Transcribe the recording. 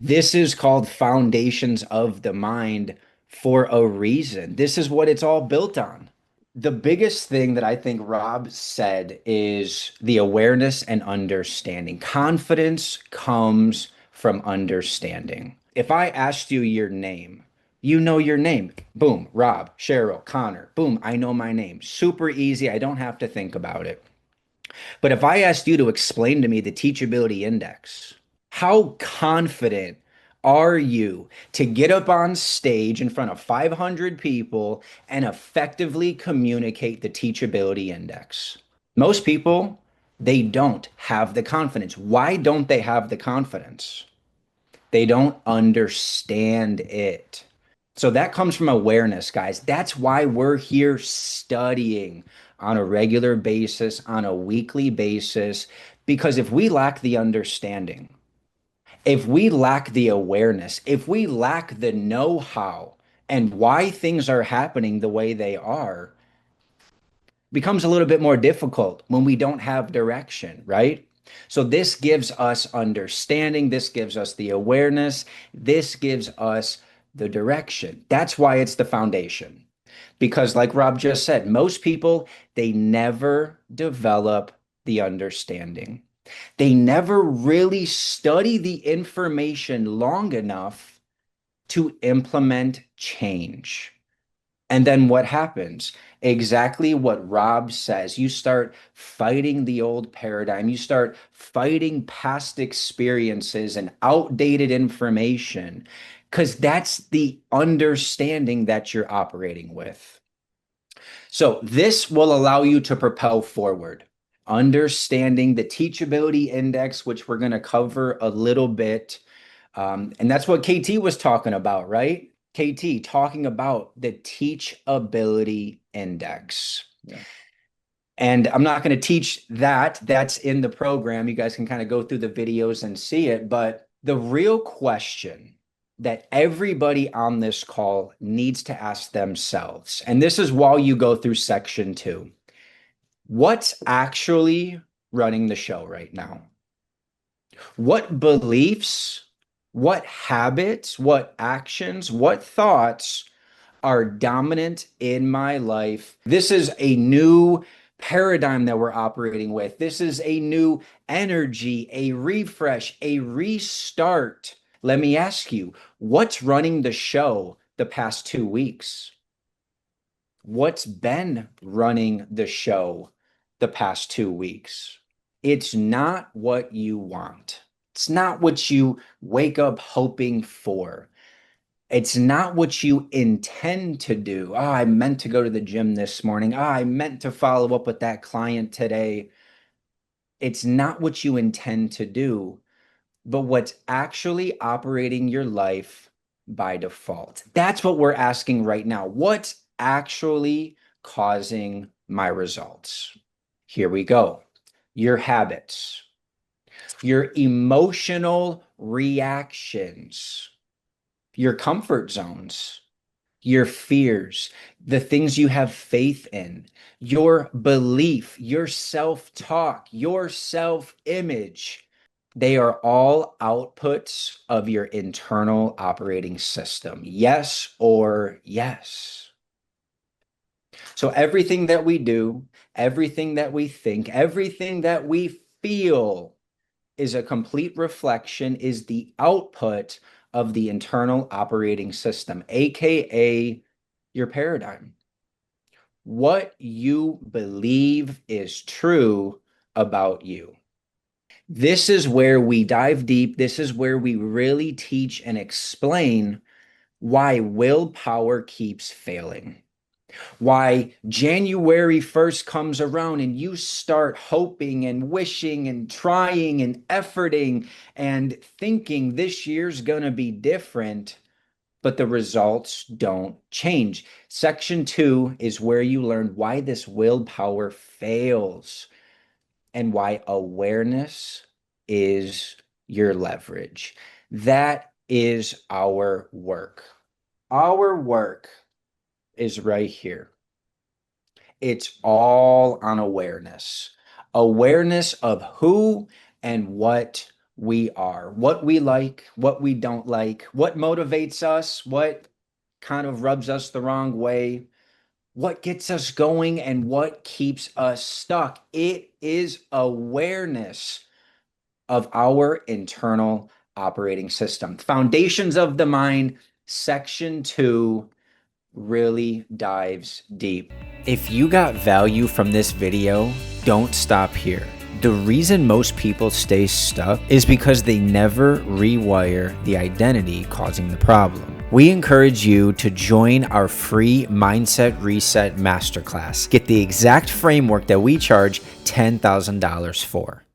This is called foundations of the mind for a reason. This is what it's all built on. The biggest thing that I think Rob said is the awareness and understanding. Confidence comes from understanding. If I asked you your name, you know your name. Boom, Rob, Cheryl, Connor. Boom, I know my name. Super easy. I don't have to think about it. But if I asked you to explain to me the teachability index, how confident are you to get up on stage in front of 500 people and effectively communicate the teachability index? Most people, they don't have the confidence. Why don't they have the confidence? They don't understand it. So that comes from awareness, guys. That's why we're here studying on a regular basis, on a weekly basis, because if we lack the understanding, if we lack the awareness, if we lack the know-how and why things are happening the way they are, becomes a little bit more difficult when we don't have direction, right? So this gives us understanding, this gives us the awareness, this gives us the direction. That's why it's the foundation. Because like Rob just said, most people, they never develop the understanding. They never really study the information long enough to implement change. And then what happens? Exactly what Rob says. You start fighting the old paradigm. You start fighting past experiences and outdated information because that's the understanding that you're operating with. So this will allow you to propel forward. Understanding the teachability index, which we're going to cover a little bit. And that's what KT was talking about, right? KT talking about the teachability index. Yeah. And I'm not going to teach that. That's in the program. You guys can kind of go through the videos and see it. But the real question that everybody on this call needs to ask themselves, and this is while you go through section two, what's actually running the show right now? What beliefs, what habits, what actions, what thoughts are dominant in my life? This is a new paradigm that we're operating with. This is a new energy, a refresh, a restart. Let me ask you, what's running the show the past 2 weeks? What's been running the show the past 2 weeks? It's not what you want. It's not what you wake up hoping for. It's not what you intend to do. Oh, I meant to go to the gym this morning. Oh, I meant to follow up with that client today. It's not what you intend to do, but what's actually operating your life by default. That's what we're asking right now. What's actually causing my results? Here we go. Your habits, your emotional reactions, your comfort zones, your fears, the things you have faith in, your belief, your self-talk, your self-image. They are all outputs of your internal operating system. Yes or yes. So everything that we do, everything that we think, everything that we feel is a complete reflection, is the output of the internal operating system, aka your paradigm. What you believe is true about you. This is where we dive deep. This is where we really teach and explain why willpower keeps failing. Why January 1st comes around and you start hoping and wishing and trying and efforting and thinking this year's going to be different, but the results don't change. Section two is where you learn why this willpower fails and why awareness is your leverage. That is our work. Our work is right here. It's all on awareness. Awareness of who and what we are, what we like, what we don't like, what motivates us, what kind of rubs us the wrong way, what gets us going, and what keeps us stuck. It is awareness of our internal operating system. Foundations of the Mind, Section 2 really dives deep. If you got value from this video, don't stop here. The reason most people stay stuck is because they never rewire the identity causing the problem. We encourage you to join our free Mindset Reset Masterclass. Get the exact framework that we charge $10,000 for.